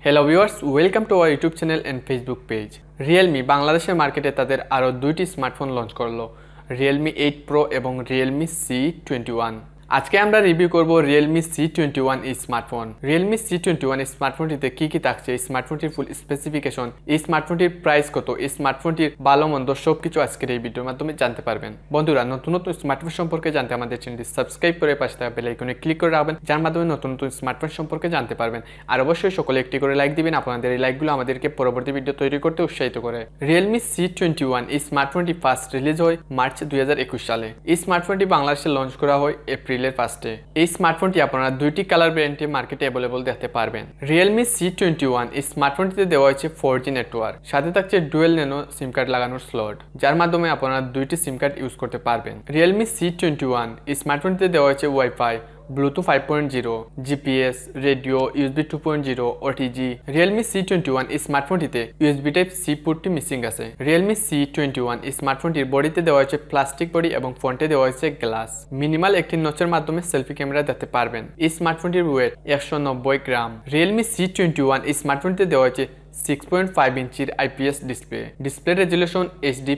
Hello viewers, welcome to our YouTube channel and Facebook page. Realme বাংলাদেশের মার্কেটে তাদের আরো দুইটি স্মার্টফোন লঞ্চ করলো, Realme 8 Pro এবং Realme C21। আজকে আমরা রিভিউ করব Realme C21 এই স্মার্টফোন। Realme C21 এই স্মার্টফোনটিতে কি কি থাকছে, এই স্মার্টফোনটির ফুল স্পেসিফিকেশন, এই স্মার্টফোনটির প্রাইস কত, এই স্মার্টফোনটির ভালো মন্দ সবকিছু আজকের এই ভিডিওর মাধ্যমে জানতে পারবেন। বন্ধুরা, নতুন নতুন স্মার্টফোন সম্পর্কে জানতে আমাদের চ্যানেলটি সাবস্ক্রাইব করে পাশে থাকা বেল আইকনে ক্লিক করে রাখবেন, যার মাধ্যমে নতুন নতুন স্মার্টফোন সম্পর্কে জানতে পারবেন। আর অবশ্যই সকলে একটি করে লাইক দিবেন, আপনাদের এই লাইকগুলো আমাদেরকে পরবর্তী ভিডিও তৈরি করতে উৎসাহিত করে। Realme C21 এই স্মার্টফোনটি ফার্স্ট রিলিজ হয় মার্চ 2021 সালে। এই স্মার্টফোনটি বাংলাদেশে লঞ্চ করা হয় এপ্রিলের ফার্স্টে। এই স্মার্টফোনটি আপনারা দুইটি কালার ভ্যারিয়েন্টে মার্কেটে অ্যাভেলেবল দেখতে পারবেন। Realme C21 এই স্মার্টফোনটিতে দেওয়া হয়েছে 4G নেটওয়ার্ক, সাথে থাকছে ডুয়েল ন্যানো সিম কার্ড লাগানোর স্লট, যার মাধ্যমে আপনারা দুইটি সিম কার্ড ইউজ করতে পারবেন। Realme C21 এই স্মার্টফোনটিতে দেওয়া হয়েছে wifi, Bluetooth 5.0, GPS, radio, USB 2.0, OTG। Realme C21 এই স্মার্টফোনটিতে USB Type-C পোর্টটি মিসিং আছে। Realme C21 এই স্মার্টফোনটির বডিতে দেওয়া হয়েছে প্লাস্টিক বডি এবং ফ্রন্টে দেওয়া হয়েছে গ্লাস। মিনিমাল একটি নচের মাধ্যমে সেলফি ক্যামেরা দেখতে পারবেন। এই স্মার্টফোনটির ওয়েট 190 গ্রাম। Realme C21 এই স্মার্টফোনটিতে দেওয়া হয়েছে 6.5 ইঞ্চির IPS display resolution HD+,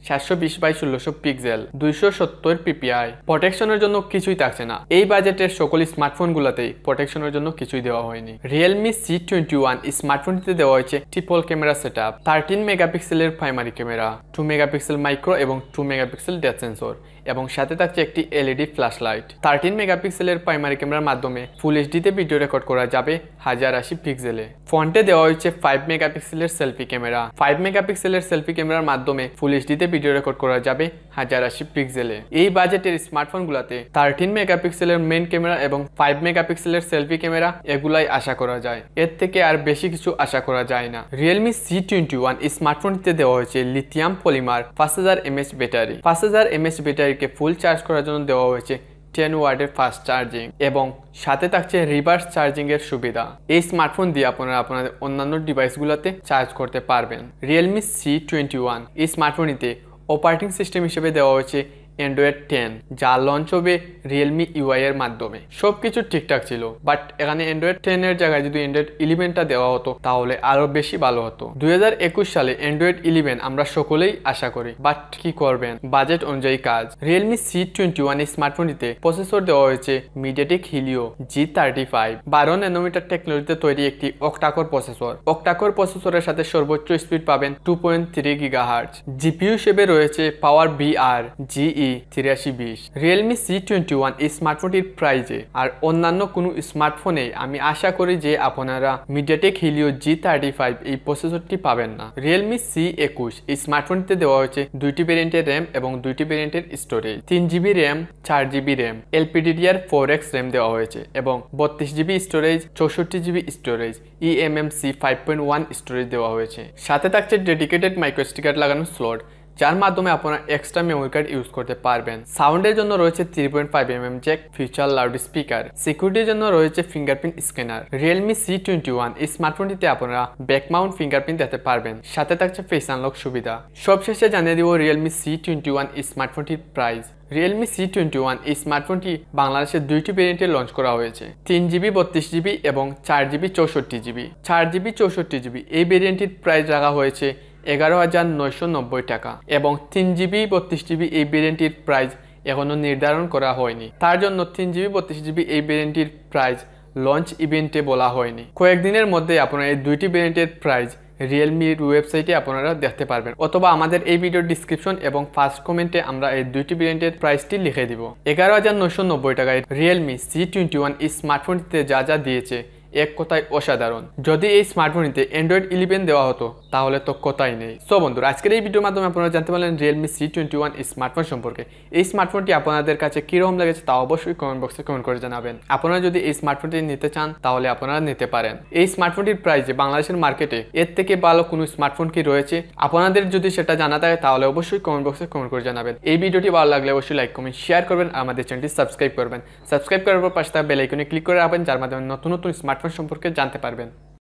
720x1600 pixel, 270 PPI। প্রোটেকশনের জন্য কিছুই থাকছে না। এই বাজেটের সকল স্মার্টফোনগুলোতেই প্রোটেকশনের জন্য কিছুই দেওয়া হয়নি। Realme C21 স্মার্টফোনটিতে দেওয়া হয়েছে ট্রিপল ক্যামেরা সেটআপ, 13 মেগাপিক্সেলের প্রাইমারি ক্যামেরা, 2 মেগাপিক্সেল মাইক্রো এবং 2 মেগাপিক্সেল ডেপথ সেন্সর, এবং সাথে থাকছে একটি LED ফ্ল্যাশ লাইট। 13 মেগাপিক্সেলের প্রাইমারি ক্যামেরার মাধ্যমে ফুল এইচডিতে ভিডিও রেকর্ড করা যাবে 1080 পিক্সেলে। ফ্রন্টে দেওয়া হয়েছে 5 মেগাপিক্সেলের সেলফি ক্যামেরা। 5 মেগাপিক্সেলের সেলফি ক্যামেরার মাধ্যমে ফুল এইচডিতে ভিডিও রেকর্ড করা যাবে 1080 পিক্সেলে। এই বাজেটের স্মার্টফোনগুলোতে 13 মেগাপিক্সেলের মেইন ক্যামেরা এবং 5 মেগাপিক্সেলের সেলফি ক্যামেরা এগুলাই আশা করা যায়, এর থেকে আর বেশি কিছু আশা করা যায় না। Realme C21 এই স্মার্টফোনটিতে দেওয়া হয়েছে lithium polymer 5000 mAh battery. 5000 mAh ব্যাটারিকে ফুল চার্জ করার জন্য দেওয়া হয়েছে 10 ওয়াটের ফাস্ট চার্জিং, এবং সাথে থাকছে রিভার্স চার্জিং এর সুবিধা। এই স্মার্টফোন দিয়ে আপনারা আপনাদের অন্যান্য ডিভাইসগুলোতে চার্জ করতে পারবেন। Realme C21 এই স্মার্টফোনটিতে অপারেটিং সিস্টেম হিসেবে দেওয়া হয়েছে Android 10, যা লঞ্চ হবে Realme UI এর মাধ্যমে। সবকিছু ঠিকঠাক ছিল, বাট এখানে Android 10 এর জায়গায় যদি Android 11টা দেওয়া হতো তাহলে আরো বেশি ভালো হতো। 2021 সালে Android 11 আমরা সকলেই আশা করি, বাট কি করবেন, বাজেট অনুযায়ী কাজ। Realme C21 এই স্মার্টফোনটিতে প্রসেসর দেওয়া হয়েছে MediaTek Helio G35, 12 ন্যানোমিটার টেকনোলজিতে তৈরি একটি অক্টাকোর প্রসেসর। অক্টাকোর প্রসেসরের সাথে সর্বোচ্চ স্পিড পাবেন 2.3 GHz। জিপিইউ হিসেবে রয়েছে পাওয়ার VR GE 8320। Realme C21 এই স্মার্টফোনটির প্রাইজে আর অন্যান্য কোনো স্মার্টফোনে আমি আশা করি যে আপনারা MediaTek Helio G35 এই প্রসেসরটি পাবেন না। Realme C21 এই স্মার্টফোনটিতে দেওয়া হয়েছে দুইটি ভেরিয়েন্টের RAM এবং দুইটি ভেরিয়েন্টের storage, 3GB RAM, 4GB RAM, LPDDR4X RAM দেওয়া হয়েছে, এবং 32GB storage, 64GB storage, eMMC 5.1 storage দেওয়া হয়েছে। সাথে থাকছে ডেডিকেটেড মাইক্রো SD কার্ড লাগানোর স্লট, যার মাধ্যমে আপনারা এক্সট্রা মেমোরি কার্ড ইউজ করতে পারবেন। সাউন্ডের জন্য রয়েছে 3.5mm Jack, future loud speaker. সিকিউরিটির জন্য রয়েছে ফিঙ্গারপ্রিন্ট স্ক্যানার। Realme C21 এই স্মার্টফোনটিতে আপনারা ব্যাক মাউন্ট ফিঙ্গারপ্রিন্ট দিতে পারবেন, সাথে থাকছে ফেস আনলক সুবিধা। সবশেষে জানিয়ে দিব Realme C21 এই স্মার্টফোনটির প্রাইস। Realme C21 এই স্মার্টফোনটি বাংলাদেশে দুইটি ভেরিয়েন্টে লঞ্চ করা হয়েছে, 3GB 32GB এবং 4GB 64GB। 4GB 64GB এই ভেরিয়েন্টটির প্রাইস রাখা হয়েছে 11,990 টাকা, এবং 3GB 32GB এই ভেরিয়েন্টটির প্রাইস এখনো নির্ধারণ করা হয়নি। তার জন্য 3GB 32GB এই ভেরিয়েন্টটির প্রাইস লঞ্চ ইভেন্টে বলা হয়নি। কয়েকদিনের মধ্যে আপনারা এই দুইটি ভেরিয়েন্টের প্রাইস রিয়েলমির ওয়েবসাইটে আপনারা দেখতে পারবেন, অথবা আমাদের এই ভিডিওর ডিসক্রিপশন এবং ফার্স্ট কমেন্টে আমরা এই দুইটি ভেরিয়েন্টের প্রাইসটি লিখে দিব। 11,990 টাকায় Realme C21 এই স্মার্টফোনটিতে যা যা দিয়েছে এক কথায় অসাধারণ। যদি এই স্মার্টফোনটিতে Android 11 দেওয়া হতো তাহলে তো কথাই নেই। সো বন্ধুরা, আজকের এই ভিডিওর মাধ্যমে আপনারা জানতে পারলেন Realme C21 এই স্মার্টফোন সম্পর্কে। এই স্মার্টফোনটি আপনাদের কাছে কিরকম লেগেছে তা অবশ্যই কমেন্ট বক্সে কমেন্ট করে জানাবেন। আপনারা যদি এই স্মার্টফোনটি নিতে চান তাহলে আপনারা নিতে পারেন। এই স্মার্টফোনটির প্রাইসে বাংলাদেশের মার্কেটে এর থেকে ভালো কোনো স্মার্টফোন কি রয়েছে, আপনাদের যদি সেটা জানা থাকে তাহলে অবশ্যই কমেন্ট বক্সে কমেন্ট করে জানাবেন। এই ভিডিওটি ভালো লাগলে অবশ্যই লাইক, কমেন্ট, শেয়ার করবেন, আর আমাদের চ্যানেলটি সাবস্ক্রাইব করবেন। সাবস্ক্রাইব করার পর পাশে থাকা বেল আইকনে ক্লিক করে রাখবেন, যার মাধ্যমে নতুন নতুন স্মার্টফোন সম্পর্কে জানতে পারবেন।